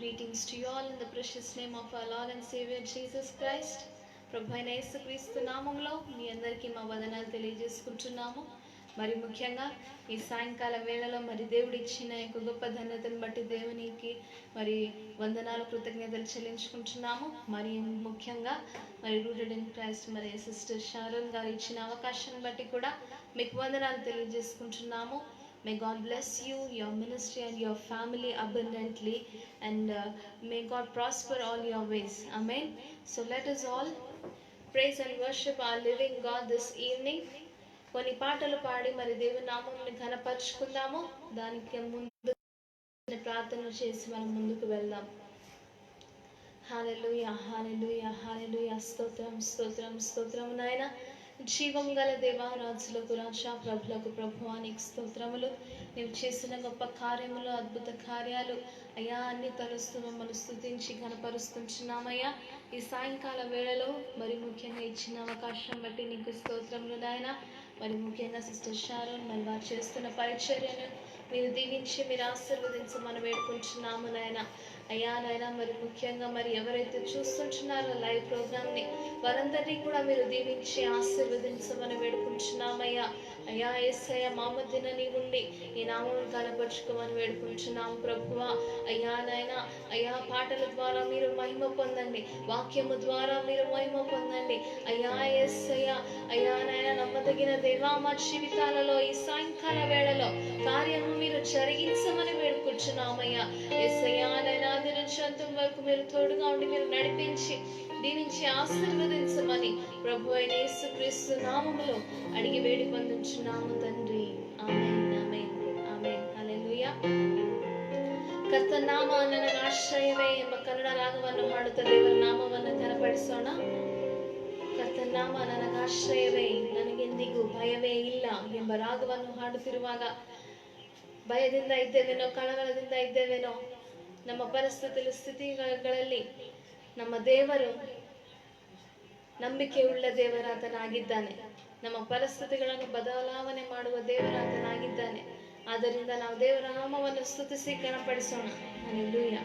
Greetings to you all in the precious name of our Lord and Savior Jesus Christ. ప్రభు అయిన యేసుక్రీస్తు నామములో మీ అందరికీ మా వందనాలు తెలియజేసుకుంటున్నాము. మరి ముఖ్యంగా ఈ సాయంకాల వేళలో మరి దేవుడు ఇచ్చిన యొక్క గొప్ప ధన్యతను బట్టి దేవునికి మరి వందనాలు కృతజ్ఞతలు చెల్లించుకుంటున్నాము. మరి ముఖ్యంగా మరి రూటెడ్ ఇన్ క్రైస్ట్ మరి సిస్టర్ షారోన్ గారు ఇచ్చిన అవకాశాన్ని బట్టి కూడా మీకు వందనాలు తెలియజేసుకుంటున్నాము. May God bless you, your ministry and your family abundantly, and may God prosper all your ways. Amen. So let us all praise and worship our living God this evening. కొన్ని పాటలు పాడి మరి దేవుని నామముని ఘనపరచుకుందాము. దానికి ముందు ప్రార్థన చేసి మనం ముందుకు వెళ్దాం. హల్లెలూయా, హల్లెలూయా, హల్లెలూయా. స్తోత్రం, స్తోత్రం, స్తోత్రం నాయనా. జీవం గల దేవా, రాజులకు రాజా, ప్రభులకు ప్రభువానికి స్తోత్రములు. నీవు చేసిన గొప్ప కార్యములు, అద్భుత కార్యాలు అయ్యా అన్ని తలుస్తూ మమ్మల్ని స్తుతించి ఘనపరుస్తున్నామయ్యా. ఈ సాయంకాల వేళలో మరి ముఖ్యంగా ఇచ్చిన అవకాశం బట్టి నీకు స్తోత్రములు నాయన. మరి ముఖ్యంగా సిస్టర్ షారోన్ మరి వారు చేస్తున్న పరిచర్యను మీరు దీవించి మీరు ఆశీర్వదించమని వేడుకుంటున్నాము నాయన. అయ్యా నాయన మరి ముఖ్యంగా మరి ఎవరైతే చూస్తుంటున్నారో లైవ్ ప్రోగ్రామ్ని వారందరినీ కూడా మీరు దీవించి ఆశీర్వదించమని వేడుకుంటున్నామయ్యా. అయ్యా యేసయ్య మా మధ్యన నీవుండి ఈ నామమును కనపరుచుకోమని వేడుకుంటున్నాము ప్రభువా. అయ్యా నాయన అయ్యా పాటల ద్వారా మీరు మహిమ పొందండి, వాక్యము ద్వారా మీరు మహిమ పొందండి. అయ్యా యేసయ్య అయ్యా నాయన నమ్మదగిన దేవా, మా జీవితాలలో ఈ సాయంకాల వేళలో కార్యము మీరు జరిగించమని వేడుకుంటున్నామయ్యా. యేసయ్య నాయన ఆది నుంచి అంతం వరకు మీరు తోడుగా ఉండి మీరు నడిపించి దీవించి ఆశీర్వదించమని ప్రభు అయిన యేసుక్రీస్తు నామములో అడిగి వేడి పొందుచున్నాము తండ్రి. ఆమేన్, ಆಮೆನ್, ಆಮೆನ್. ಹಲ್ಲೆಲೂಯಾ. ಕರ್ತನ ನಾಮ ನನಗೆ ಆಶ್ರಯವೇ ಎಂಬ ಕನ್ನಡ ರಾಗವನ್ನು ಹಾಡುತ್ತಾ ದೇವರ ನಾಮವನ್ನು ಘನಪಡಿಸೋಣ. ಕರ್ತನ ನಾಮ ನನಗೆ ಆಶ್ರಯವೇ, ನನಗೆಂದಿಗೂ ಭಯವೇ ಇಲ್ಲ ಎಂಬ ರಾಗವನ್ನು ಹಾಡುತ್ತಿರುವಾಗ ಭಯದಿಂದ ಇದ್ದೇವೇನೋ, ಕಳವಳದಿಂದ ಇದ್ದೇವೇನೋ, ನಮ್ಮ ಪರಿಸ್ಥಿತಿ ಸ್ಥಿತಿಗಳಲ್ಲಿ ನಮ್ಮ ದೇವರು ನಂಬಿಕೆ ಉಳ್ಳ ದೇವರಾತನಾಗಿದ್ದಾನೆ. ನಮ್ಮ ಪರಿಸ್ಥಿತಿಗಳನ್ನು ಬದಲಾವಣೆ ಮಾಡುವ ದೇವರಾತನಾಗಿದ್ದಾನೆ. ಆದ್ದರಿಂದ ನಾವು ದೇವರ ನಾಮವನ್ನು ಸ್ತುತಿಸಿ ಗಣಪಡಿಸೋಣ. ಹಲ್ಲೆಲೂಯಾ.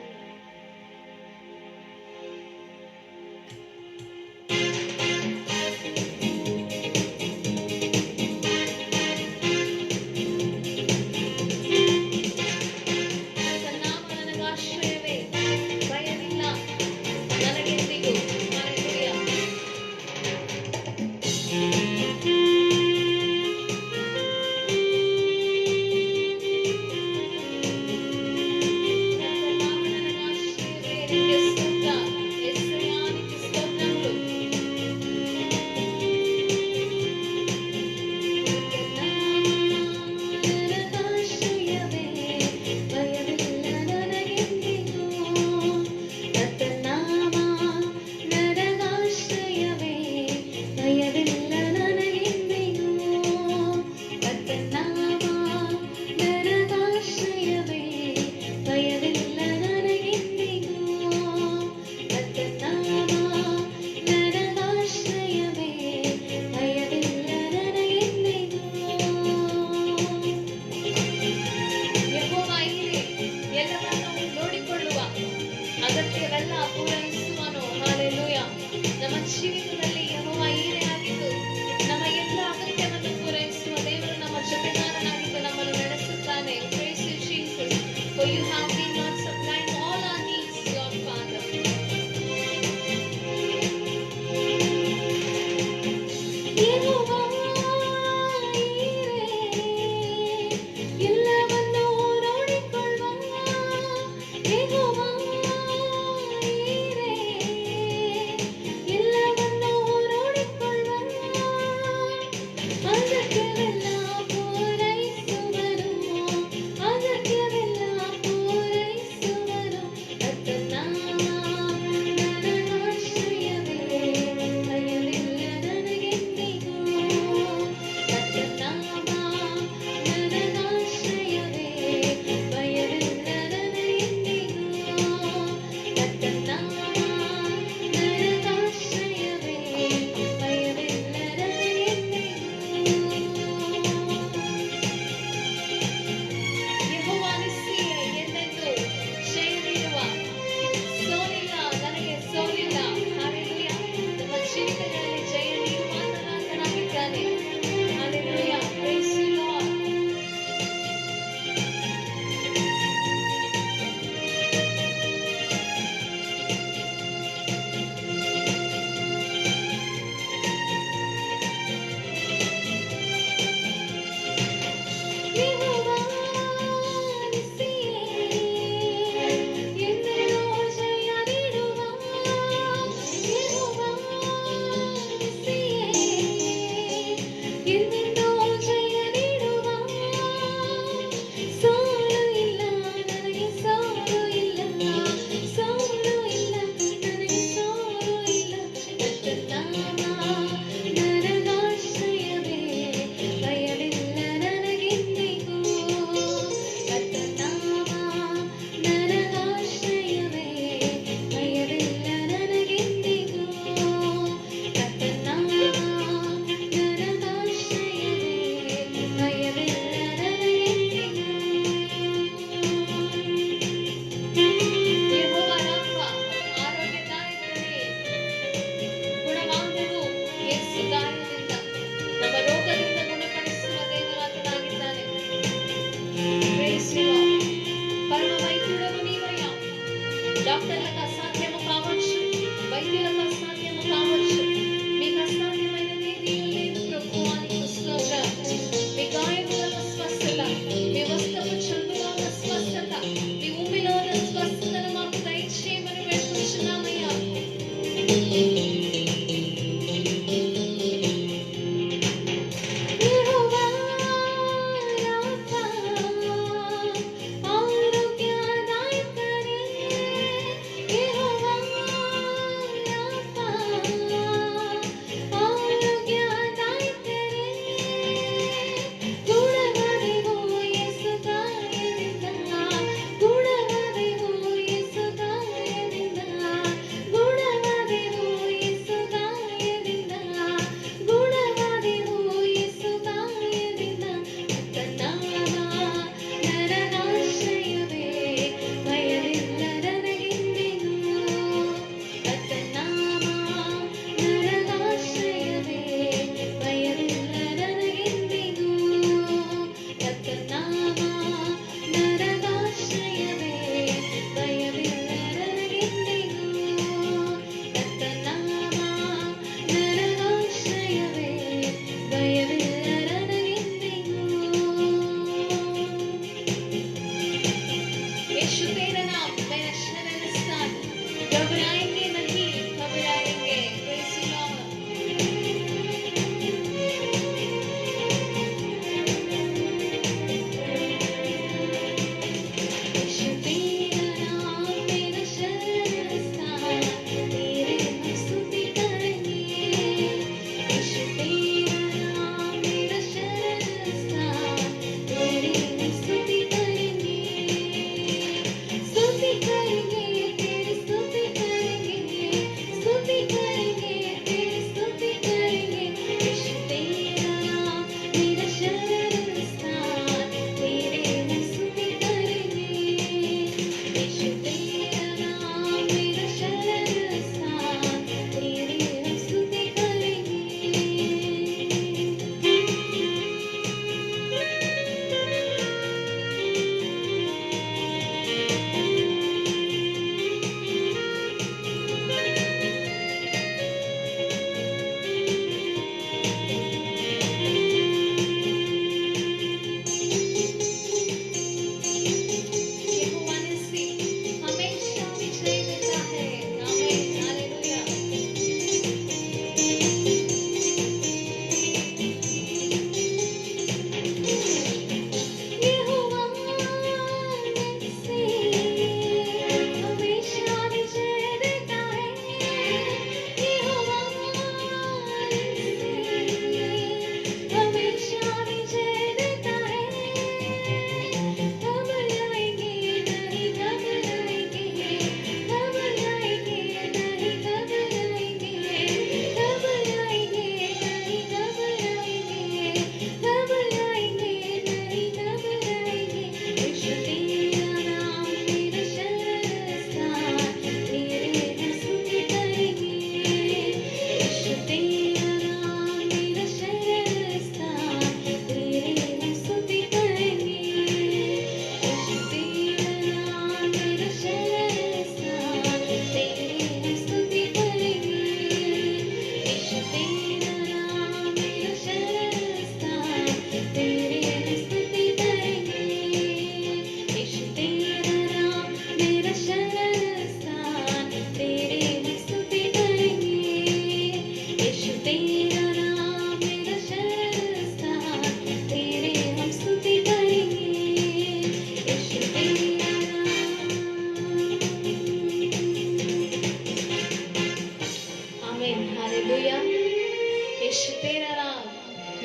ಎಲ್ಲವನ್ನೂ డాక్టర్లకు అసాధ్యము కావచ్చు, వైద్యులకు అసాధ్యము కావచ్చు, మీకు అసాధ్యమైనది ఏదీ లేదు ప్రభువా నీకు స్తోత్రం. మీ గాయములలో స్వస్థత, మీ వస్త్రపు చెంగులోన స్వస్థత, మీ ఊపిలోన స్వస్థతను మాకు దయచేయమని వేడుకుంటున్నామయ్యా.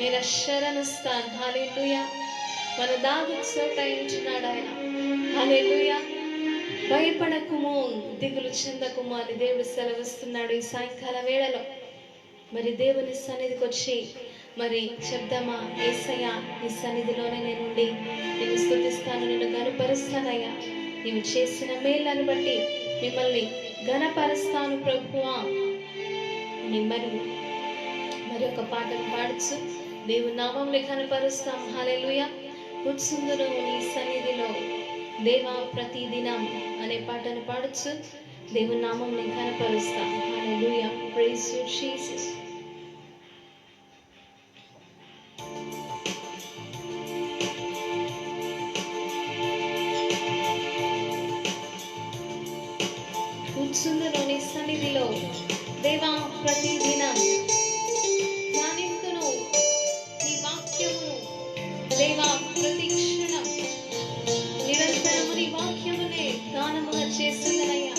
मेरा शरण स्थान हालेलुया మన దాగు చోట ఉంటున్నాడు ఆయన హల్లెలూయా భయపడకుము దిగులు చెందకుము అని దేవుడు సెలవిస్తున్నాడు ఈ సాయంకాల వేళలో మరి దేవుని సన్నిధికి వచ్చి మరి చెప్దామా యేసయ్యా నీ సన్నిధిలోనే నేను ఉండి నిన్ను స్తుతిస్తాను నిన్ను ఘనపరుస్తానయ్యా నీవు చేసిన మేళ్ళను బట్టి మిమ్మల్ని ఘనపరుస్తాను ప్రభువా మరి ఒక పాటను పాడుచు దేవుని నామమును ఘనపరుస్తాం హల్లెలూయా కూర్చుందును నీ సన్నిధిలో దేవా ప్రతిదినం అనే పాటను పాడొచ్చు. దేవుని నామం ని ఘనపరుస్తాం. హల్లెలూయా, ప్రైజ్ యు జీసస్. కూర్చుందును నీ సన్నిధిలో దేవా ప్రతిదినం ధ్యానింతును నీ వాక్యమును దేవా ప్రతి క్షణం నిరంతరము నీ వాక్యమునే గానముగా చేస్తుందనయ్యా.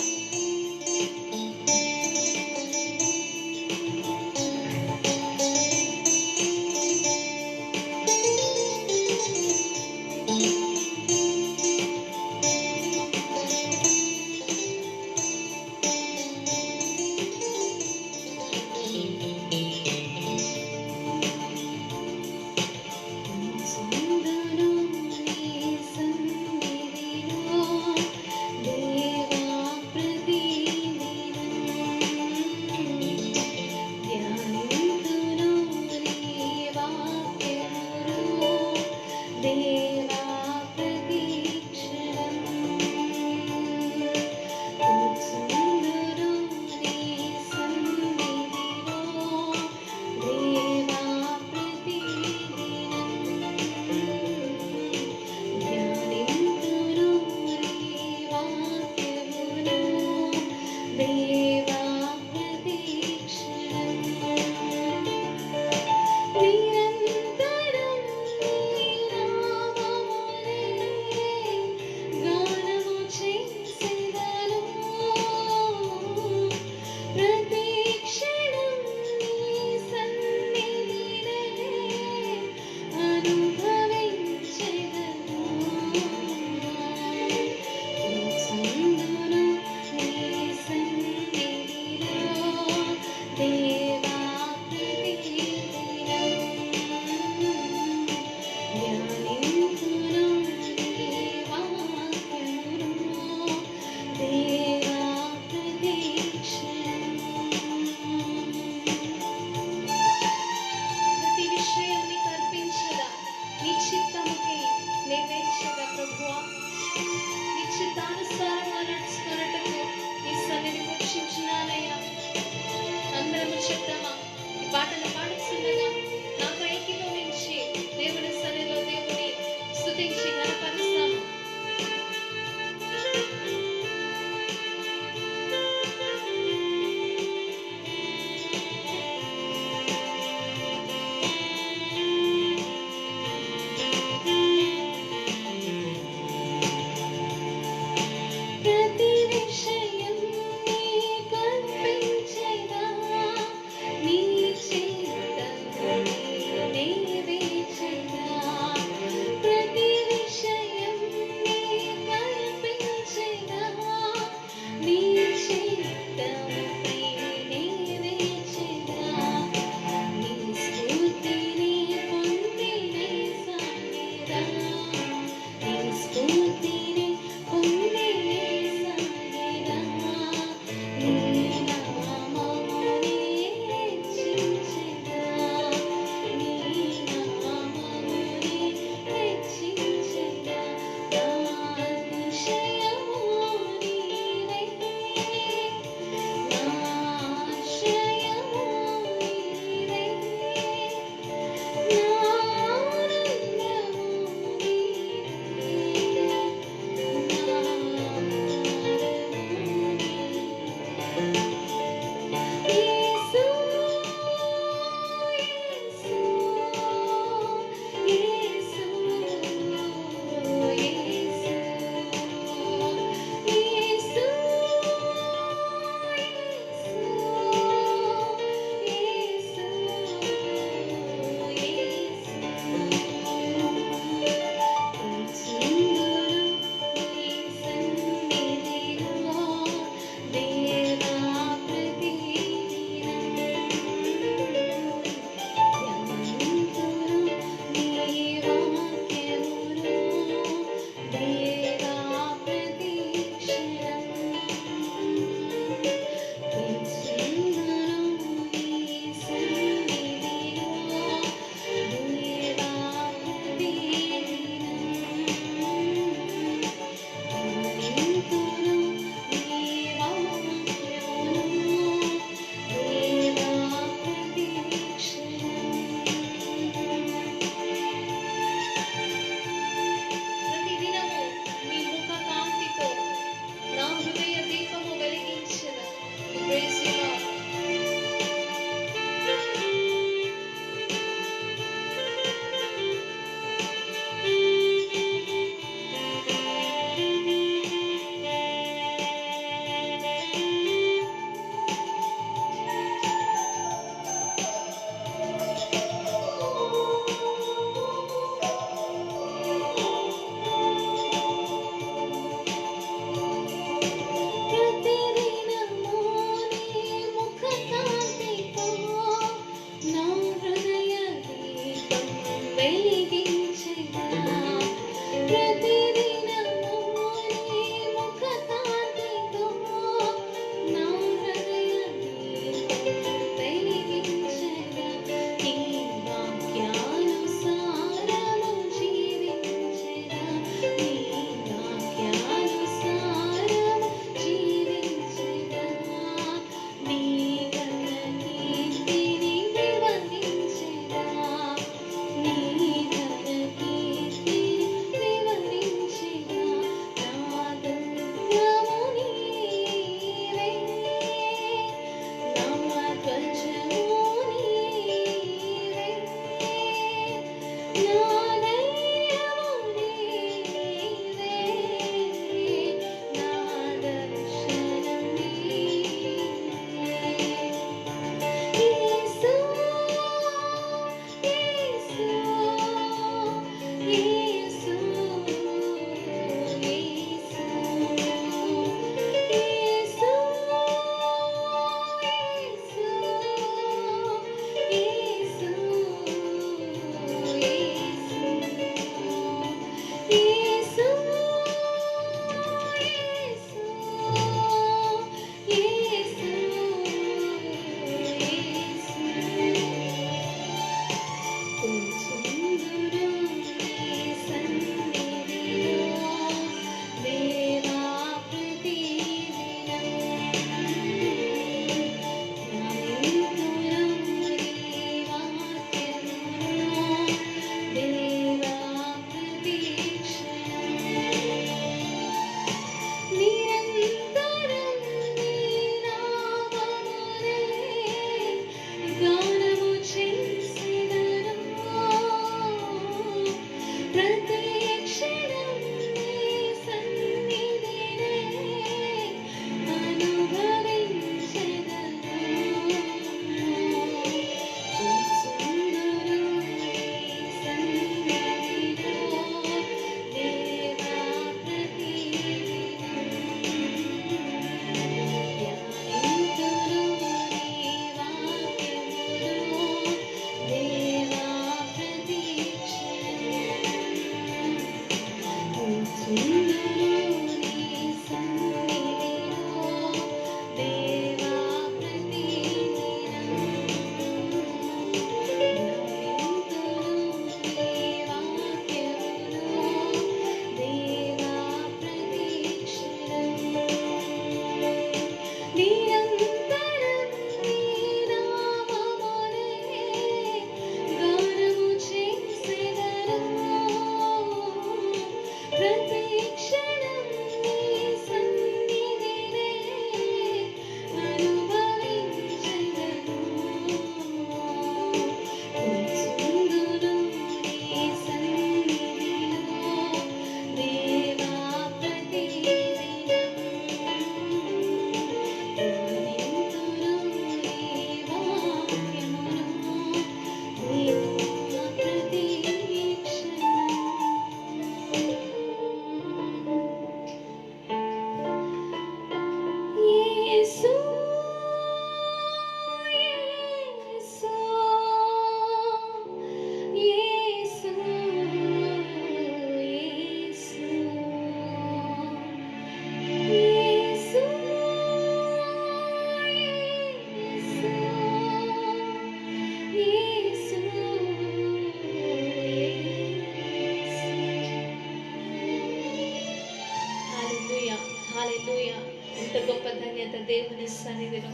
హల్లెలూయా. ఎంత గొప్ప ధన్యత దేవుని సన్నిధిలో.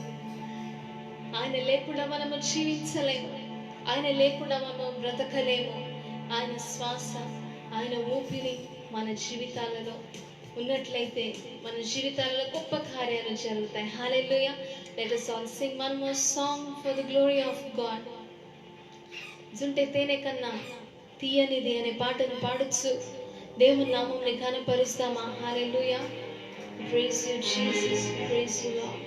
ఆయన లేకుండా మనము జీవించలేము, ఆయన లేకుండా మనము బ్రతకలేము. ఆయన శ్వాస, ఆయన ఊపిరి మన జీవితాలలో ఉన్నట్లయితే మన జీవితాలలో గొప్ప కార్యాలు జరుగుతాయి. హల్లెలూయా. Let us all sing one more song for the glory of God. జుంటే తేనె కన్నా తీయనిది అనే పాటను పాడుచు దేవుని నామముని ఘనపరుస్తామా? హల్లెలూయా. Praise you, Jesus. Praise you, Lord.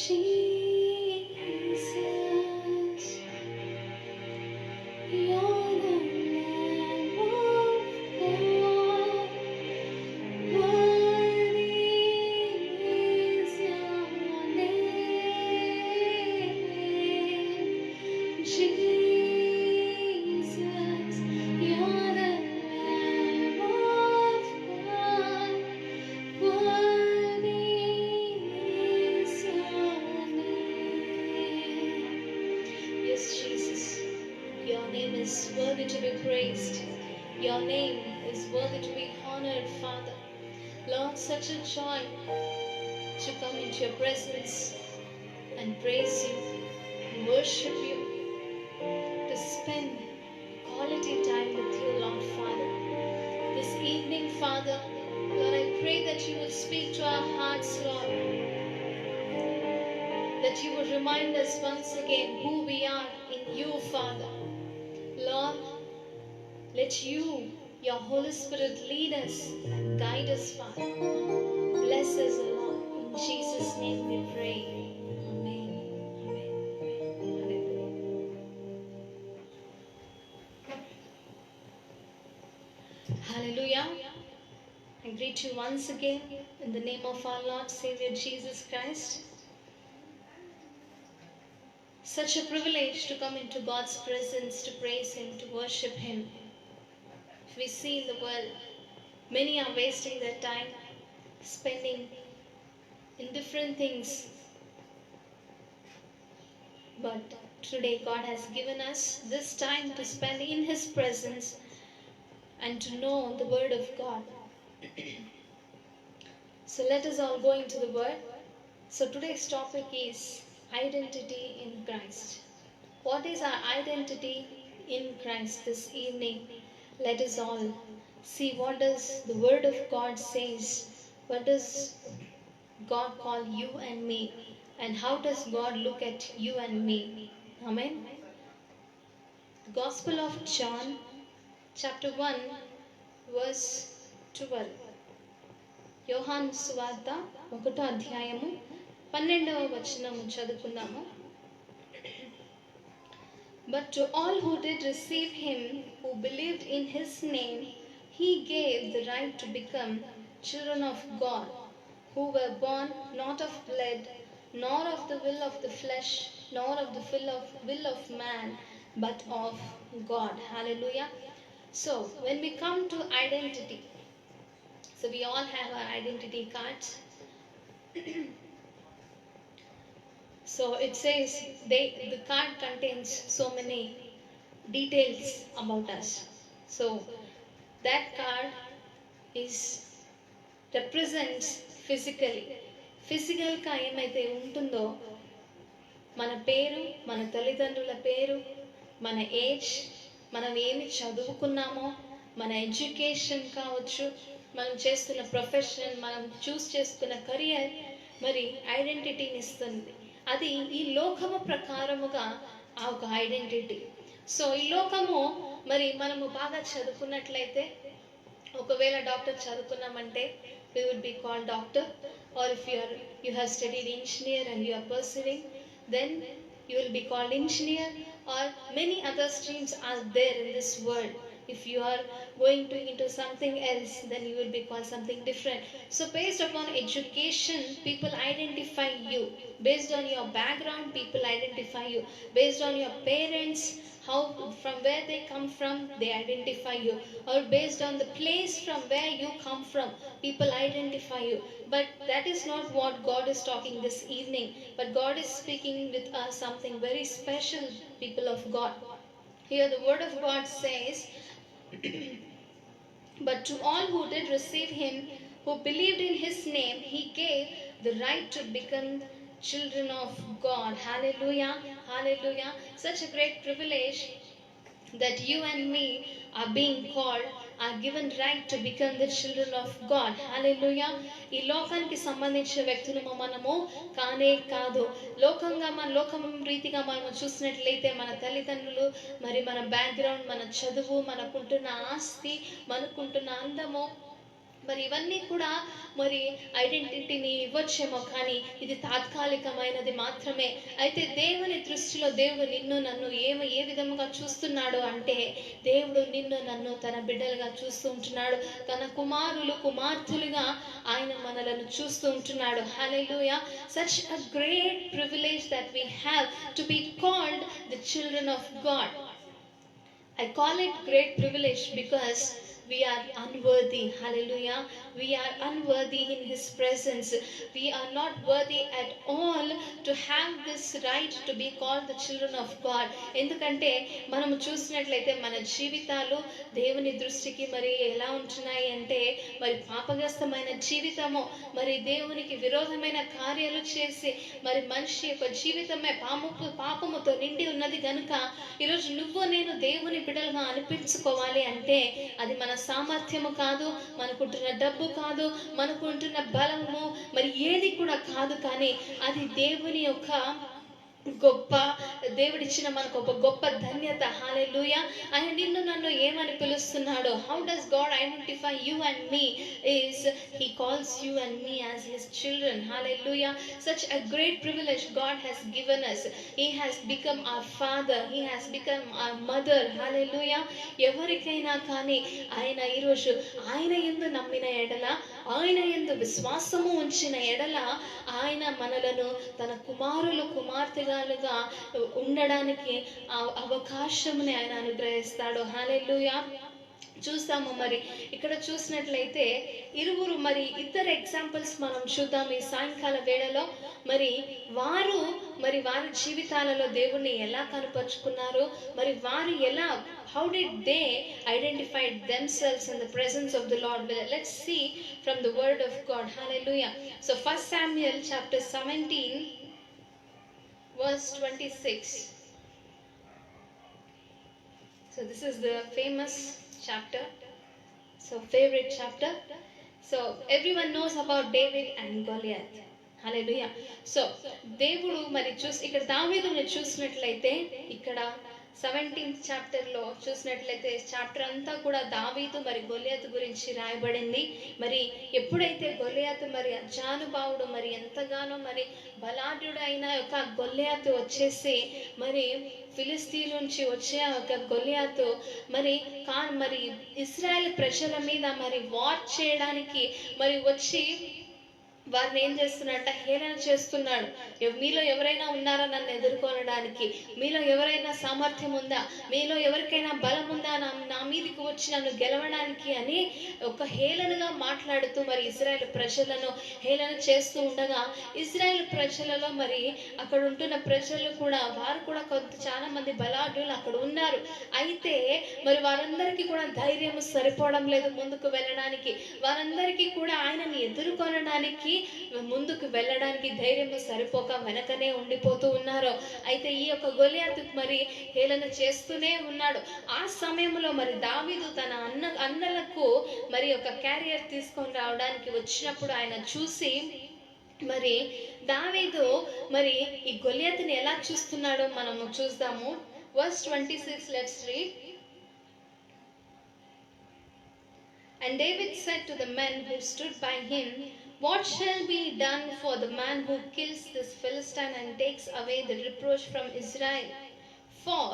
Jesus, you're the Lamb of God. Worthy is your name, Jesus. You're the Lamb of God. Worthy is your name. Yes, Jesus. Your name is worthy to be praised. Your name is worthy to be honored, Father. Lord, such a joy to come into your presence and praise you, and worship you, to spend quality time with you, Lord Father. This evening, Father, Lord, I pray that you will speak to our hearts, Lord, that you will remind us once again who we are in you, Father. Lord, let you, your Holy Spirit, lead us and guide us, Father. Bless us, O Lord. In Jesus' name we pray. Amen. Amen. Hallelujah. Hallelujah. I greet you once again in the name of our Lord Savior Jesus Christ. Such a privilege to come into God's presence, to praise Him, to worship Him. If we see in the world, many are wasting their time spending in different things. But today God has given us this time to spend in His presence and to know the Word of God. So let us all go into the Word. So today's topic is identity in Christ. What is our identity in Christ this evening? Let us all see what does the Word of God says. What does God call you and me? And how does God look at you and me? Amen. The Gospel of John, chapter 1, verse 12. యోహాను సువార్త 1వ అధ్యాయము 12వ వచనము చదువుకుందాము. But to all who did receive him, who believed in his name, he gave the right to become children of God, who were born not of blood, nor of the will of the flesh, nor of the will of man, but of God. Hallelujah. So, when we come to identity, so we all have our identity cards. So it says the card contains so many details about us. So that card represents physically. ఫిజికల్గా ఏమైతే ఉంటుందో మన పేరు, మన తల్లిదండ్రుల పేరు, మన age, మనం ఏమి చదువుకున్నామో, మన ఎడ్యుకేషన్ కావచ్చు, మనం చేస్తున్న ప్రొఫెషన్, మనం చూస్ చేసుకున్న కెరియర్ మరి ఐడెంటిటీని ఇస్తుంది. అది ఈ లోకము ప్రకారముగా ఆ ఒక ఐడెంటిటీ. సో ఈ లోకము మరి మనము బాగా చదువుకున్నట్లయితే, ఒకవేళ doctor చదువుకున్నామంటే we would be called doctor, or if you have studied engineer and you are pursuing, then you will be called engineer, or many other streams are there in this world. If you are going into something else, then you will be called something different. So based upon education, people identify you. Based on your background, people identify you. Based on your parents, from where they come from, they identify you. Or based on the place from where you come from, people identify you. But that is not what God is talking this evening. But God is speaking with us something very special, people of God. Here the word of God says, but to all who did receive him, who believed in his name, he gave the right to become children of God. Hallelujah. Hallelujah. Such a great privilege that you and me are being called, are given right to become the children of God. Hallelujah. ఈ లోకానికి సంబంధించిన వ్యక్తులము మనము కానే కాదు. లోకం రీతిగా మనము చూసినట్లయితే మన తల్లిదండ్రులు, మరి మన బ్యాక్గ్రౌండ్, మన చదువు, మనకుంటున్న ఆస్తి, మనకుంటున్న అందము, మరి ఇవన్నీ కూడా మరి ఐడెంటిటీని ఇవ్వచ్చేమో, కానీ ఇది తాత్కాలికమైనది మాత్రమే. అయితే దేవుని దృష్టిలో దేవుడు నిన్ను నన్ను ఏ విధముగా చూస్తున్నాడు అంటే, దేవుడు నిన్ను నన్ను తన బిడ్డలుగా చూస్తూ ఉంటున్నాడు. తన కుమారులు కుమార్తెలుగా ఆయన మనలను చూస్తూ ఉంటున్నాడు. హల్లెలూయా. Such a great privilege that we have to be called the children of God. I call it great privilege because we are unworthy. Hallelujah. We are unworthy in His presence. We are not worthy at all to have this right to be called the children of God. ఎందుకంటే మనం చూసినట్లయితే మన జీవితాలు దేవుని దృష్టికి మరి ఎలా ఉంటున్నాయి అంటే, మరి పాపగ్రస్తమైన జీవితము, మరి దేవునికి విరోధమైన కార్యాలు చేసి మరి మనిషి యొక్క జీవితమే పాపముతో నిండి ఉన్నది కనుక ఈరోజు నువ్వు నేను దేవుని బిడ్డలుగా అనిపించుకోవాలి అంటే అది మన సామర్థ్యము కాదు, మనకుంటున్న డబ్బు కాదు, మనకుంటున్న బలము మరి ఏది కూడా కాదు, కానీ అది దేవుని యొక్క గొప్ప దేవుడిచ్చిన మనకు ఒక గొప్ప ధన్యత. హల్లెలూయా. ఆయన నిన్ను నన్ను ఏమని పిలుస్తున్నాడు? How does God identify you and me? is he calls you and me as his children. Hallelujah. Such a great privilege God has given us. He has become our father, he has become our mother. Hallelujah. ఎవరికైనా కానీ ఆయన ఈరోజు ఆయన యందు నమ్మిన ఎడల, ఆయన యందు విశ్వాసము ఉంచిన ఎడల ఆయన మనలను తన కుమారులు కుమార్తెగా ఉండడానికి అవకాశముని ఆయన అనుగ్రహిస్తాడు. హల్లెలూయా. చూస్తాము మరి ఇక్కడ చూసినట్లయితే మరి ఇద్దరు ఎగ్జాంపుల్స్ మనం చూద్దాం ఈ సాయంకాల వేళలో. మరి వారి జీవితాలలో దేవుణ్ణి ఎలా కనపరుచుకున్నారు, మరి వారు ఎలా, how did they identify themselves in the presence of the Lord? Let's see from the word of God. Hallelujah. So 1 Samuel chapter 17 verse 26. So this is the famous chapter, so favorite chapter. So everyone knows about David and Goliath. Hallelujah. So దేవుడు మరి ఇక్కడ దావీదుని చూసినట్లయితే ఇక్కడ 17th చాప్టర్లో చూసినట్లయితే chapter అంతా కూడా దావీదు మరి గొలియాతు గురించి రాయబడింది. మరి ఎప్పుడైతే గొలియాతు మరి అజానుభావుడు మరి ఎంతగానో మరి బలాఢ్యుడైన ఒక గొలియాతు వచ్చేసి మరి ఫిలిస్తీన్ నుంచి వచ్చే ఒక గొలియాతు మరి ఇశ్రాయేల్ ప్రజల మీద మరి వార్ చేయడానికి మరి వచ్చి వారిని ఏం చేస్తున్నట్ట? హేళన చేస్తున్నాడు. మీలో ఎవరైనా ఉన్నారా నన్ను ఎదుర్కొనడానికి? మీలో ఎవరైనా సామర్థ్యం ఉందా? మీలో ఎవరికైనా బలం ఉందా నా మీదికి వచ్చి నన్ను గెలవడానికి అని ఒక హేళనగా మాట్లాడుతూ మరి ఇశ్రాయేల్ ప్రజలను హేళన చేస్తూ ఉండగా, ఇశ్రాయేల్ ప్రజలలో మరి అక్కడ ఉంటున్న ప్రజలు కూడా వారు కూడా చాలా మంది బలాఢ్యులు అక్కడ ఉన్నారు. అయితే మరి వారందరికీ కూడా ధైర్యం సరిపోవడం లేదు ముందుకు వెళ్ళడానికి. వారందరికీ కూడా ఆయనని ఎదుర్కొనడానికి ముందుకు వెళ్ళడానికి ధైర్యం సరిపోక వెనకనే ఉండిపోతూ ఉన్నారు. అయితే ఈ యొక్క గొలియాతు మరి హేళన చేస్తూనే ఉన్నాడు. ఆ సమయంలో మరి దావీదు తన అన్నలకు మరి ఒక క్యారియర్ తీసుకొని రావడానికి వచ్చినప్పుడు ఆయన చూసి మరి దావీదు మరి ఈ గొలియాతుని ఎలా చూస్తున్నాడో మనము చూద్దాము. verse 26, let's read. And David said to the men who stood by him, what shall be done for the man who kills this Philistine and takes away the reproach from Israel? For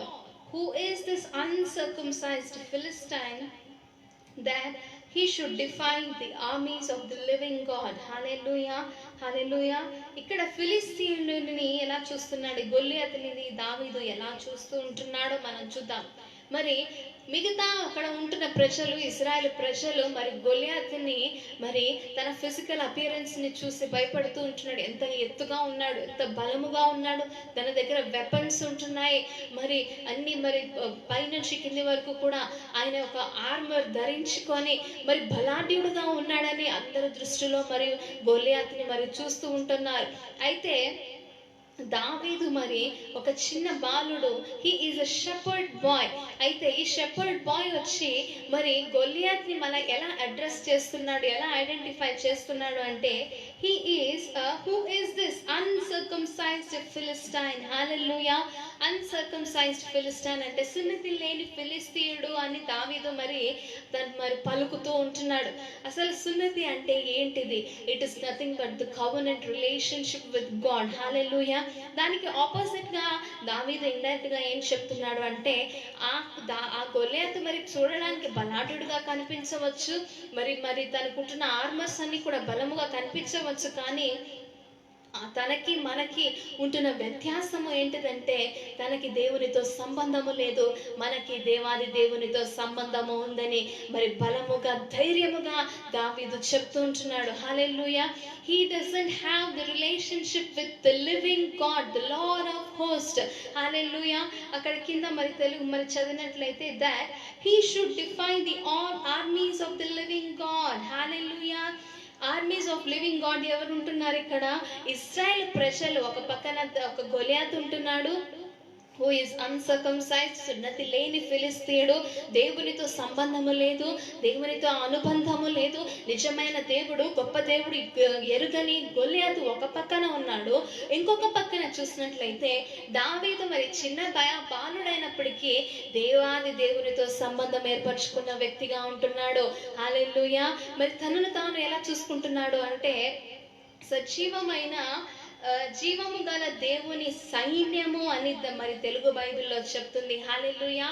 who is this uncircumcised Philistine that he should defy the armies of the living God? Hallelujah. Hallelujah. ఇక్కడ ఫిలిస్తీయుని ఎలా చూస్తున్నాడు, గొలియాతుని దావీదు ఎలా చూస్తూ ఉంటున్నాడో మనం చూద్దాం. మరి మిగతా అక్కడ ఉంటున్న ప్రజలు, ఇశ్రాయేల్ ప్రజలు మరి గొలియాతుని మరి తన ఫిజికల్ అపియరెన్స్ ని చూసి భయపడుతూ ఉంటున్నాడు. ఎంత ఎత్తుగా ఉన్నాడు, ఎంత బలముగా ఉన్నాడు, తన దగ్గర వెపన్స్ ఉంటున్నాయి, మరి అన్ని మరి పైనుంచి కింది వరకు కూడా ఆయన ఒక ఆర్మర్ ధరించుకొని మరి బలాఢ్యుడుగా ఉన్నాడని అందరి దృష్టిలో మరి గొలియాతుని మరి చూస్తూ ఉంటున్నారు. అయితే దావీదు మరి ఒక చిన్న బాలుడు, he is a shepherd bye. అయితే ఈ షెపర్డ్ బాయ్ వచ్చి మరి గొలియాత్ని ఎలా అడ్రస్ చేస్తున్నాడు, ఎలా ఐడెంటిఫై చేస్తున్నాడు అంటే He is who is this uncircumcised Philistine? Hallelujah. Uncircumcised Philistine అంటే సున్నతి లేని ఫిలిస్తీయుడు అని దావీదు మరి పలుకుతూ ఉంటున్నాడు. అసలు సున్నతి అంటే ఏంటిది? It is nothing but the covenant relationship with God. హల్లెలూయా. దానికి ఆపోజిట్ గా దావీదు ఇండైరెక్ట్ గా ఏం చెప్తున్నాడు అంటే ఆ గొలియాతు మరి చూడడానికి బలాఢ్యుడుగా కనిపించవచ్చు, మరి తనకుంటున్న ఆర్మర్స్ అన్ని కూడా బలముగా కనిపించవచ్చు, కానీ తనకి మనకి ఉంటున్న వ్యత్యాసము ఏంటిదంటే తనకి దేవునితో సంబంధము లేదు, మనకి దేవాది దేవునితో సంబంధము ఉందని మరి బలముగా ధైర్యముగా దావీదు చెప్తూ ఉంటున్నాడు. హల్లెలూయా. He doesn't have the relationship with the living God, the Lord of hosts. Hallelujah. అక్కడ కింద తెలుగు చదివినట్లయితే that he should defy the all armies of the living God. Hallelujah. Armies of living God ఎవరు ఉంటున్నారు ఇక్కడ? ఇశ్రాయేల్ ప్రజలు. ఒక పక్కన ఒక గొలియాతు ఉంటున్నాడు, who is uncircumcised, సున్నతి లేని ఫిలిస్తీయుడు, దేవునితో సంబంధము లేదు, దేవునితో అనుబంధము లేదు, నిజమైన దేవుడు గొప్ప దేవుడు ఎరుగని గొలియాతు ఒక పక్కన ఉన్నాడు. ఇంకొక పక్కన చూసినట్లయితే దావీదు చిన్న బాలుడైనప్పటికీ దేవాది దేవునితో సంబంధం ఏర్పరచుకున్న వ్యక్తిగా ఉంటున్నాడు. హల్లెలూయా. తనను తాను ఎలా చూసుకుంటున్నాడు అంటే సజీవమైన జీవము గల దేవుని సైన్యము అని తెలుగు బైబిల్లో చెప్తుంది. హల్లెలూయా.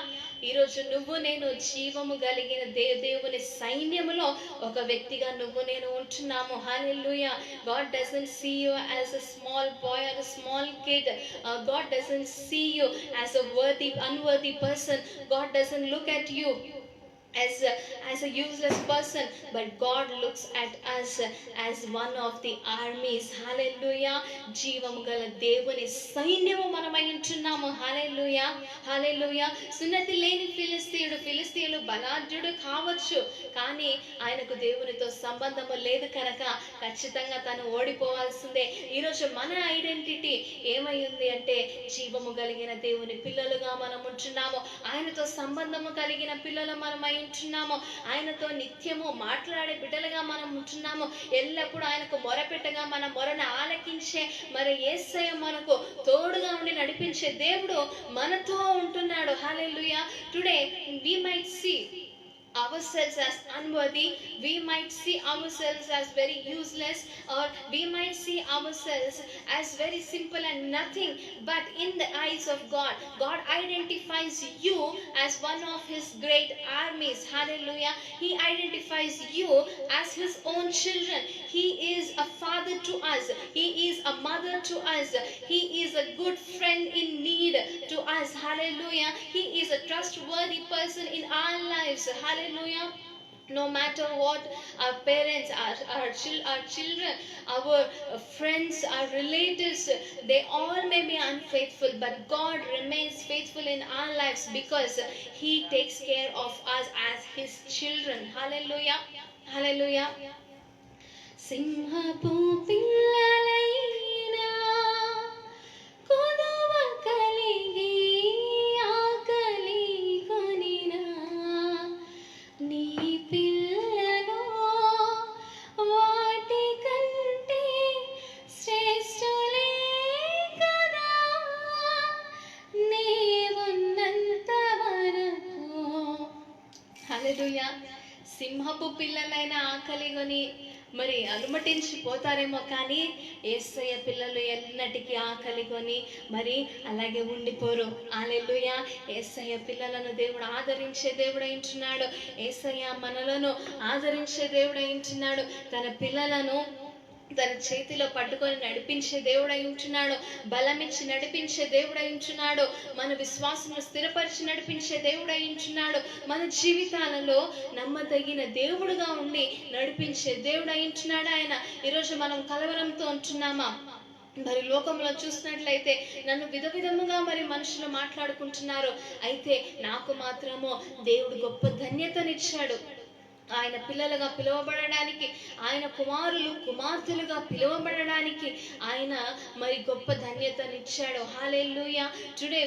ఈరోజు నువ్వు నేను జీవము కలిగిన దేవుని సైన్యములో ఒక వ్యక్తిగా నువ్వు నేను ఉంటున్నాము. హల్లెలూయా. God doesn't see you as a small boy or a small kid. God doesn't see you as a unworthy person. God doesn't look at you as a useless person, but God looks at us as one of the armies. Hallelujah. జీవము గల దేవుని సైన్యము మనమై ఉంటున్నాము. హల్లెలూయా. హల్లెలూయా. సున్నతి లేని ఫిలిస్తీయుడు బలాఢ్యుడు కావచ్చు, కానీ ఆయనకు దేవునితో సంబంధము లేదు కనుక ఖచ్చితంగా తను ఓడిపోవాల్సిందే. ఈరోజు మన ఐడెంటిటీ ఏమై ఉంది అంటే జీవము కలిగిన దేవుని పిల్లలుగా మనం ఉంటున్నాము, ఆయనతో సంబంధము కలిగిన పిల్లలు మనమై ఉంటున్నాము, ఆయనతో నిత్యము మాట్లాడే బిడ్డలుగా మనం ఉంటున్నాము, ఎల్లప్పుడూ ఆయనకు మొరపెట్టగా మన మొరను ఆలకించే యేసయ్య మనకు తోడుగా ఉండి నడిపించే దేవుడు మనతో ఉంటున్నాడు. హల్లెలూయా. Today we might see ourselves as unworthy, we might see ourselves as very useless, or we might see ourselves as very simple and nothing, but in the eyes of God, God identifies you as one of his great armies. Hallelujah. He identifies you as his own children. He is a father to us, he is a mother to us, he is a good friend in need to us. Hallelujah. He is a trustworthy person in our lives. Hallelujah. No matter what our parents, our children, our friends, our relatives, they all may be unfaithful, but God remains faithful in our lives because he takes care of us as his children. Hallelujah. Hallelujah. సింహపు పిల్లలైనా కొదువ కలిగి ఆకలి కొనినా నీ పిల్లను వాటి కంటే శ్రేష్ఠులే కదా, నీవున్నంత వరకు. హల్లెలూయా. సింహపు పిల్లలైన ఆకలిగొని అలుమటించిపోతారేమో, కానీ యేసయ్య పిల్లలు ఎన్నటికీ ఆకలిగొని అలాగే ఉండిపోరు. హల్లెలూయా. యేసయ్య పిల్లలను దేవుడు ఆదరించే దేవుడు అయింటున్నాడు. యేసయ్య మనలను ఆదరించే దేవుడు అయింటున్నాడు. తన పిల్లలను తన చేతిలో పట్టుకొని నడిపించే దేవుడై ఉంటున్నాడు, బలమిచ్చి నడిపించే దేవుడై ఉంటున్నాడు, మన విశ్వాసము స్థిరపరిచి నడిపించే దేవుడై ఉంటున్నాడు, మన జీవితాలలో నమ్మదగిన దేవుడుగా ఉండి నడిపించే దేవుడై ఉంటున్నాడు ఆయన. ఈరోజు మనం కలవరంతో ఉంటున్నామా? లోకంలో చూసినట్లయితే నన్ను విధముగా మనుషులు మాట్లాడుకుంటున్నారు, అయితే నాకు మాత్రము దేవుడు గొప్ప ధన్యతనిచ్చాడు. ఆయన పిల్లలుగా పిలువబడడానికి, ఆయన కుమారులు కుమార్తెలుగా పిలువబడడానికి ఆయన మరి గొప్ప ధన్యతనిచ్చాడు. హల్లెలూయా. Today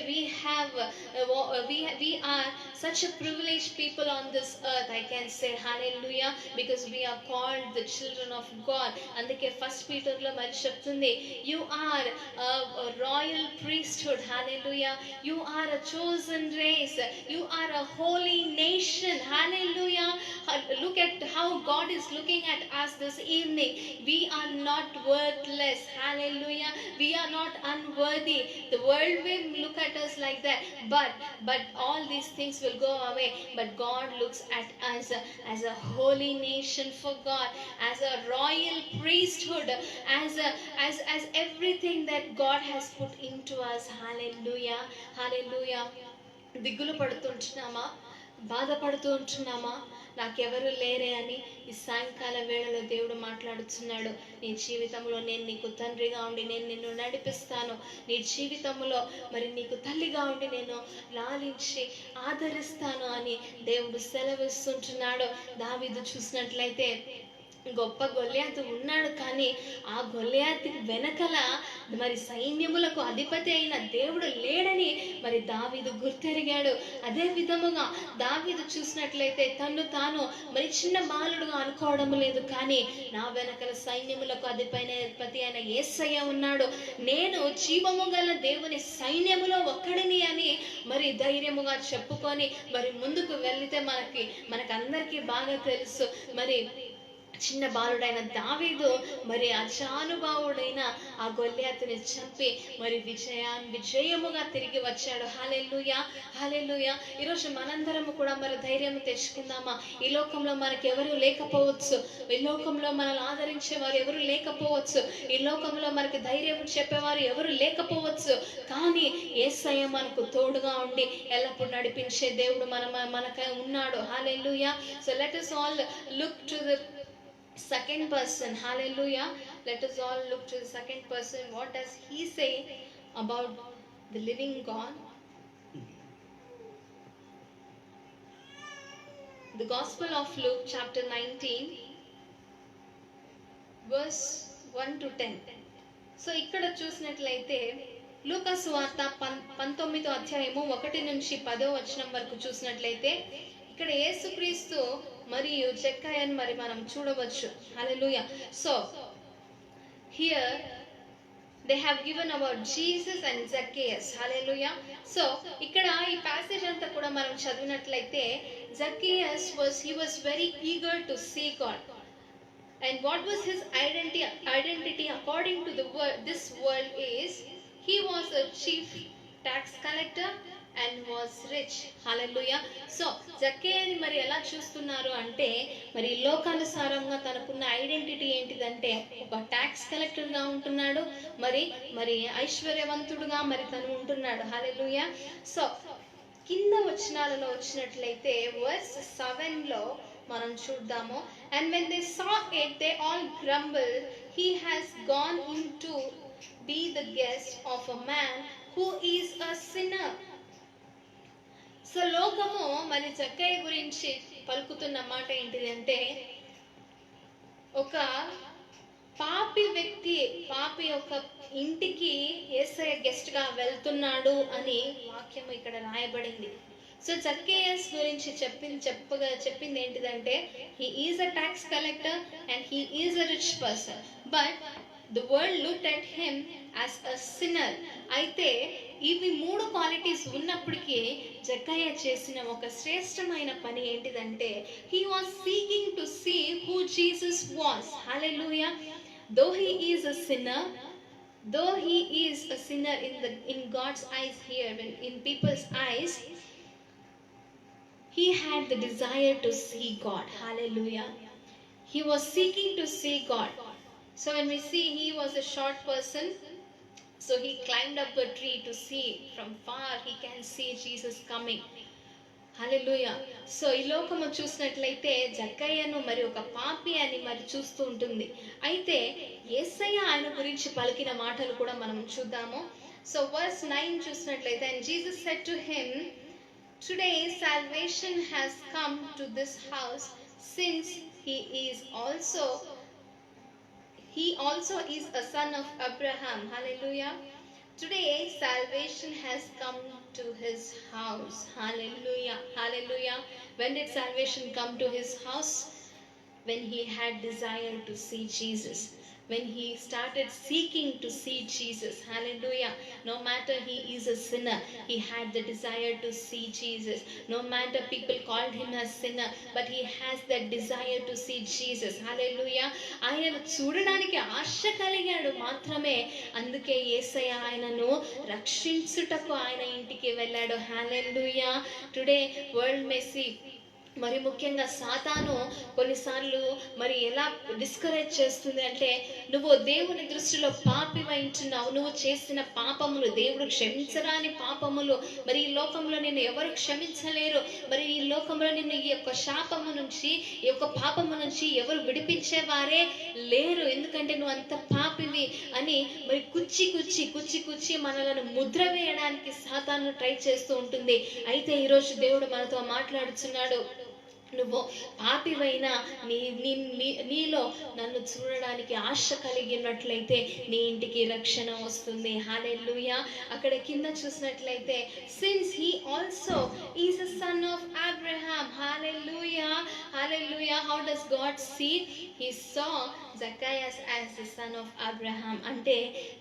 we are such a privileged people on this earth, I can say. Hallelujah, because we are called the children of God. అందుకే ఫస్ట్ పీటర్ లో మరి చెప్తుంది, you are a royal priesthood. Hallelujah. You are a chosen race. You are a holy nation. Hallelujah. Look at how God is looking at us this evening. We are not worthless. Hallelujah. We are not unworthy. The world will look at us like that, but all these things will go away. But God looks at us as a holy nation for God, as a royal priesthood, as everything that God has put into us. Hallelujah. Hallelujah. దిగులు పడుతుంటున్నామా, బాధపడుతూ ఉంటున్నామా, నాకెవరు లేరే అని ఈ సాయంకాల వేళలో దేవుడు మాట్లాడుతున్నాడు. నీ జీవితంలో నేను నీకు తండ్రిగా ఉండి నేను నిన్ను నడిపిస్తాను. నీ జీవితంలో మరి నీకు తల్లిగా ఉండి నేను లాలించి ఆదరిస్తాను అని దేవుడు సెలవిస్తుంటున్నాడు. దావీదు చూసినట్లయితే గొప్ప గొల్యాతు ఉన్నాడు, కానీ ఆ గొల్యాతు వెనకల మరి సైన్యములకు అధిపతి అయిన దేవుడు లేడని మరి దావీదు గుర్తెరిగాడు. అదే విధముగా దావీదు చూసినట్లయితే తను తాను మరి చిన్న బాలుడుగా అనుకోవడం లేదు, కానీ నా వెనకల సైన్యములకు అధిపతి అయిన యేసయ్య ఉన్నాడు. నేను జీవము గల దేవుని సైన్యములో ఒక్కడిని అని మరి ధైర్యముగా చెప్పుకొని మరి ముందుకు వెళ్తే మనకందరికీ బాగా తెలుసు. మరి చిన్న బాలుడైన దావీదు మరి అజానుభావుడైన ఆ గొల్యాతుని చంపి మరి విజయముగా తిరిగి వచ్చాడు. హల్లెలూయా. హల్లెలూయా. ఈరోజు మనందరము కూడా మరి ధైర్యం తెచ్చుకుందామా? ఈ లోకంలో మనకు ఎవరు లేకపోవచ్చు, ఈ లోకంలో మనల్ని ఆదరించే వారు ఎవరు లేకపోవచ్చు, ఈ లోకంలో మనకి ధైర్యం చెప్పేవారు ఎవరు లేకపోవచ్చు, కానీ యేసయ్య మనకు తోడుగా ఉండి ఎల్లప్పుడూ నడిపించే దేవుడు మనకు ఉన్నాడు. హల్లెలూయా. So let us all look to the second person. Hallelujah. Let us all look to the second person. What does he say about the living God? The Gospel of Luke chapter 19 verse 1 to 10. So ఇక్కడ చూసినట్లయితే లూకా సువార్త 19వ అధ్యాయము 1 నుంచి 10వ వచనం వరకు చూసినట్లయితే ఇక్కడ యేసుక్రీస్తు మరియు జక్కయ్యను మరి మనం చూడవచ్చు. హల్లెలూయా. So here they have given about Jesus and Zacchaeus. Hallelujah. So ఇక్కడ ఈ ప్యాసేజ్ అంతా కూడా మనం చదివినట్లయితే Zacchaeus was very eager to see God. And what was his identity according to this world is he was a chief tax collector and was rich. Hallelujah. So జక్కయ్యని మరి ఎలా చూస్తున్నారు అంటే మరి లోకానుసారంగా తనకున్న ఐడెంటిటీ ఏంటిదంటే ఒక ట్యాక్స్ కలెక్టర్ గా ఉంటున్నాడు, మరి ఐశ్వర్యవంతుడుగా మరి తను ఉంటున్నాడు. హల్లెలూయా. సో కింద వచనాలలో వచ్చినట్లయితే వర్స్ 7 లో మనం చూద్దాము. And when they saw it, they all grumbled, he has gone in to be the guest of a man who is a sinner. So లోకము మరి జక్కయ్య గురించి పలుకుతున్న మాట ఏంటిది అంటే ఒక పాపి వ్యక్తి, పాపి యొక్క ఇంటికి యేసయ్య గెస్ట్ గా వెళ్తున్నాడు అని వాక్యం ఇక్కడ రాయబడింది. సో జక్కయ్యస్ గురించి చెప్పింది ఏంటిదంటే he is a tax collector and he is a rich person, but the world looked at him as a sinner. అయితే ఇవి 3 క్వాలిటీస్ ఉన్నప్పటికీ జక్కయ్య చేసిన ఒక శ్రేష్టమైన పని ఏంటిదంటే he was seeking to see who Jesus was. Hallelujah. Though he is a sinner in God's eyes here, in people's eyes, he had the desire to see God. Hallelujah. He was seeking to see God. So when we see he was a short person, so he climbed up a tree to see from far, he can see Jesus coming. Hallelujah. So ఈ లోకము చూసినట్లయితే జక్కయ్యను మరి ఒక పాపి అని మరి చూస్తూ ఉంటుంది. అయితే యేసయ్య ఆయన గురించి పలికిన మాటలు కూడా మనం చూద్దాము. సో వర్స్ 9 చూసినట్లయితే and Jesus said to him, today salvation has come to this house since he also is a son of Abraham. Hallelujah. Today salvation has come to his house. Hallelujah. Hallelujah. When did salvation come to his house? When he had desire to see Jesus, when he started seeking to see Jesus. Hallelujah. No matter he is a sinner, he had the desire to see Jesus. No matter people called him a sinner, but he has that desire to see Jesus. Hallelujah. ఆయన చూడడానికి ఆశ కలిగాడు మాత్రమే, అందుకే యేసయ్య ఆయనను రక్షించుటకు ఆయన ఇంటికి వెళ్ళాడు. హల్లెలూయా. Today world మే see, మరి ముఖ్యంగా సాతాను కొన్నిసార్లు మరి ఎలా డిస్కరేజ్ చేస్తుంది అంటే, నువ్వు దేవుని దృష్టిలో పాపివైంటున్నావు, నువ్వు చేసిన పాపములు దేవుడు క్షమించరాని పాపములు, మరి ఈ లోకంలో నిన్ను ఎవరు క్షమించలేరు, మరి ఈ లోకంలో నిన్ను ఈ యొక్క శాపము నుంచి, ఈ యొక్క పాపము నుంచి ఎవరు విడిపించేవారే లేరు, ఎందుకంటే నువ్వు అంత పాపివి అని మరి కుచ్చి కుచ్చి కుచ్చి కుచ్చి మనలను ముద్ర వేయడానికి సాతాను ట్రై చేస్తూ ఉంటుంది. అయితే ఈరోజు దేవుడు మనతో మాట్లాడుతున్నాడు, నువ్వు పాపివైనా నీలో నన్ను చూడడానికి ఆశ కలిగినట్లయితే నీ ఇంటికి రక్షణ వస్తుంది. హల్లెలూయా. అక్కడ కింద చూసినట్లయితే, since he also is a son of Abraham. హల్లెలూయా. హల్లెలూయా. How does God see? He saw Zacchaeus as the son of Abraham. అంటే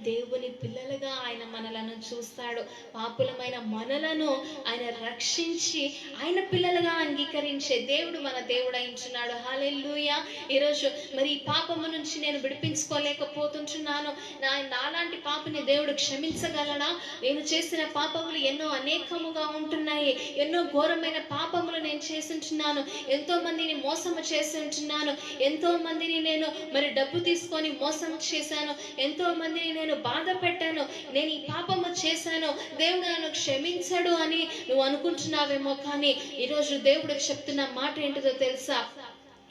దేవుని పిల్లలుగా ఆయన మనలను చూస్తాడు. పాపులమైన మనలను ఆయన రక్షించి ఆయన పిల్లలుగా అంగీకరించే దేవుడు మన దేవుడు అయించున్నాడు. హల్లెలూయా. ఈరోజు మరి ఈ పాపము నుంచి నేను విడిపించుకోలేకపోతుంటున్నాను, నాలాంటి పాపని దేవుడు క్షమించగలడా? నేను చేసిన పాపములు ఎన్నో అనేకముగా ఉంటున్నాయి, ఎన్నో ఘోరమైన పాపములు నేను చేస్తుంటున్నాను, ఎంతో మందిని మోసము చేస్తుంటున్నాను, ఎంతో మందిని నేను మరి డబ్బు తీసుకొని మోసం చేశాను, ఎంతో మందిని నేను బాధ పెట్టాను, నేను ఈ పాపము చేశాను, దేవుడు నన్ను క్షమించడు అని నువ్వు అనుకుంటున్నావేమో. కానీ ఈరోజు దేవుడు చెప్తున్న మాట ఏంటిదో తెలుసా?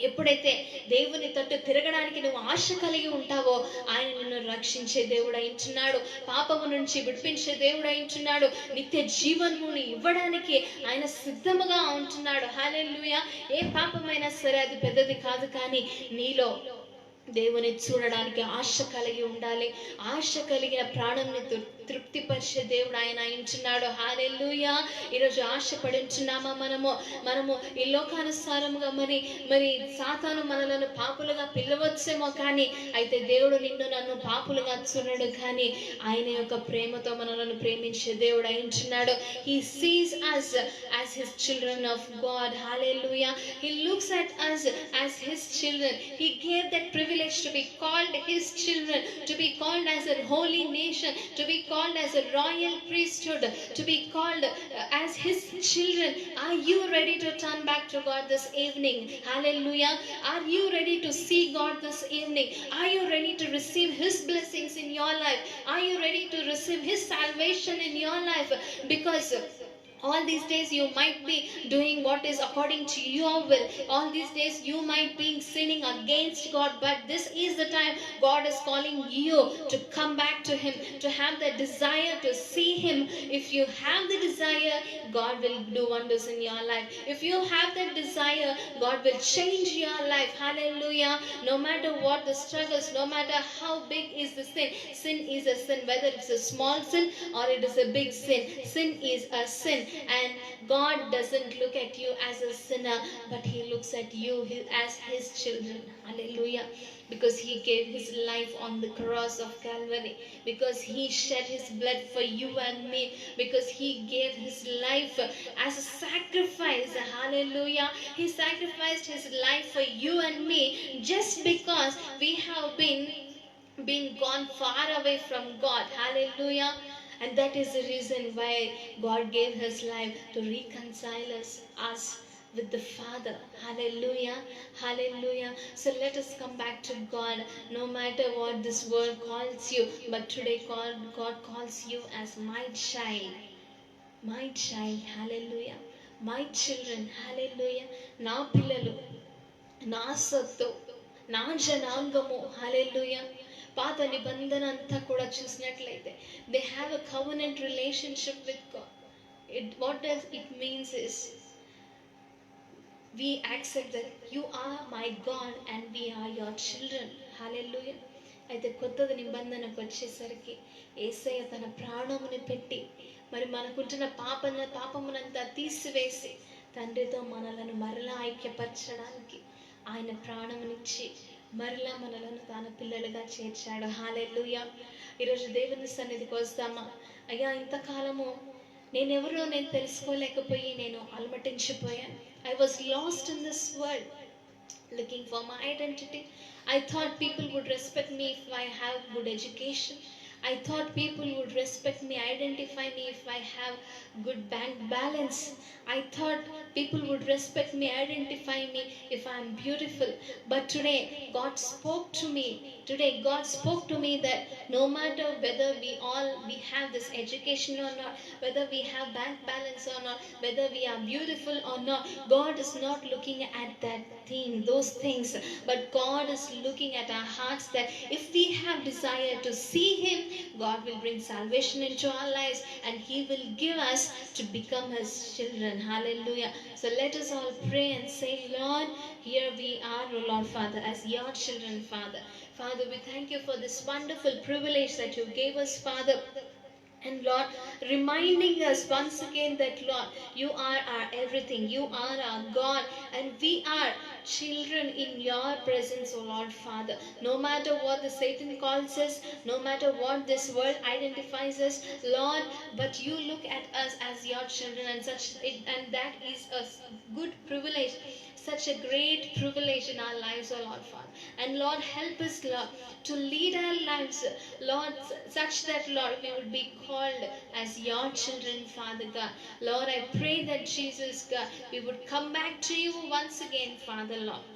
ఎప్పుడైతే దేవుని తట్టు తిరగడానికి నువ్వు ఆశ కలిగి ఉంటావో ఆయన నిన్ను రక్షించే దేవుడు అయించున్నాడు, పాపము నుంచి విడిపించే దేవుడు అయించున్నాడు, నిత్య జీవనమును ఇవ్వడానికి ఆయన సిద్ధముగా ఉంటున్నాడు. హల్లెలూయా. ఏ పాపమైనా సరే అది పెద్దది కాదు, కానీ నీలో దేవుని చూడడానికి ఆశ కలిగి ఉండాలి. ఆశ కలిగిన ప్రాణంని తృప్తిపరిచే దేవుడు ఆయన అయించున్నాడు. హల్లెలూయా. ఈరోజు ఆశపడి ఉంటున్నామా? మనము ఈ లోకానుసారముగా మరి సాతాను మనలను పాపులుగా పిలవచ్చేమో, కానీ అయితే దేవుడు నిన్ను నన్ను పాపులుగా చూడడు, కానీ ఆయన యొక్క ప్రేమతో మనలను ప్రేమించే దేవుడు అయించున్నాడు. He sees us as his children of God. Hallelujah. He looks at us as his children. He gave that privilege to be called his children, to be called as a holy nation, to be called as a royal priesthood, to be called as his children. Are you ready to turn back to God this evening? Hallelujah. Are you ready to see God this evening? Are you ready to receive his blessings in your life? Are you ready to receive his salvation in your life? Because all these days you might be doing what is according to your will. All these days you might be sinning against God, but this is the time God is calling you to come back to him, to have the desire to see him. If you have the desire, God will do wonders in your life. If you have that desire, God will change your life. Hallelujah. No matter what the struggles, no matter how big is the sin is a sin, whether it's a small sin or it is a big sin. Sin is a sin. And God doesn't look at you as a sinner, but he looks at you as his children. Hallelujah. Because he gave his life on the cross of Calvary, because he shed his blood for you and me, because he gave his life as a sacrifice. Hallelujah. He sacrificed his life for you and me just because we have been gone far away from God. Hallelujah. And that is the reason why God gave his life to reconcile us with the Father. Hallelujah. Hallelujah. So let us come back to God. No matter what this world calls you, but today God calls you as my child. My child. Hallelujah. My children. Hallelujah. Na pillalu, na sattu, na janangamu. Hallelujah. పాత నిబంధన అంతా కూడా చూసినట్లయితే they have a covenant relationship with God. What does it means is we accept that you are my God and we are your children. Hallelujah. అయితే కొత్త నిబంధనకు వచ్చేసరికి యేసయ్య తన ప్రాణముని పెట్టి మరి మనకుంటున్న పాపమునంతా తీసివేసి తండ్రితో మనలను మరలా ఐక్యపరచడానికి ఆయన ప్రాణమునిచ్చి మరలా మనలను తన పిల్లలుగా చేర్చాడు. హల్లెలూయా. ఈరోజు దేవుని సన్నిధికి వస్తామా? అయ్యా, ఇంతకాలము నేనెవరో నేను తెలుసుకోలేకపోయి నేను అలమటించిపోయాను. I was lost in this world, looking for my identity. I thought people would respect me if I have good education. I thought people would respect me, identify me if I have good bank balance. I thought people would respect me, identify me if I am beautiful. But today God spoke to me. Today God spoke to me that no matter whether we have this education or not, whether we have bank balance or not, whether we are beautiful or not, God is not looking at those things, but God is looking at our hearts, that if we have desire to see Him, God will bring salvation into our lives and He will give us to become His children. Hallelujah. So let us all pray and say, Lord, here we are, O Lord Father, as your children, Father. Father, we thank you for this wonderful privilege that you gave us, Father. And Lord, reminding us once again that, Lord, you are our everything. You are our God, and we are children in your presence, O Lord Father. No matter what the Satan calls us, no matter what this world identifies us, Lord, but you look at us as your children, and that is a good privilege, such a great privilege in our lives, O Lord Father. And Lord, help us, Lord, to lead our lives, Lord, such that, Lord, we would be called as your children, Father God. Lord, I pray that, Jesus God, we would come back to you once again, Father, Lord.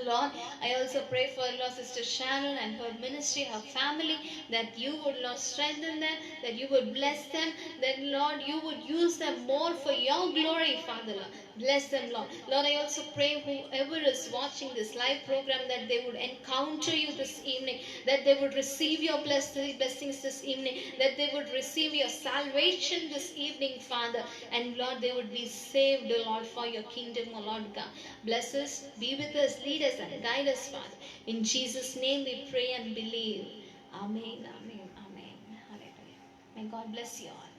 Lord, I also pray for Lord Sister Sharon and her ministry, her family, that you would, Lord, strengthen them, that you would bless them, that, Lord, you would use them more for your glory, Father, Lord. Bless them, Lord. Lord, I also pray whoever is watching this live program, that they would encounter you this evening, that they would receive your blessings this evening, that they would receive your salvation this evening, Father, and Lord, they would be saved, Lord, for your kingdom, O Lord God. Bless us, be with us, lead us and guide us, Father. In Jesus' name we pray and believe. Amen, amen, amen. Hallelujah. May God bless you all.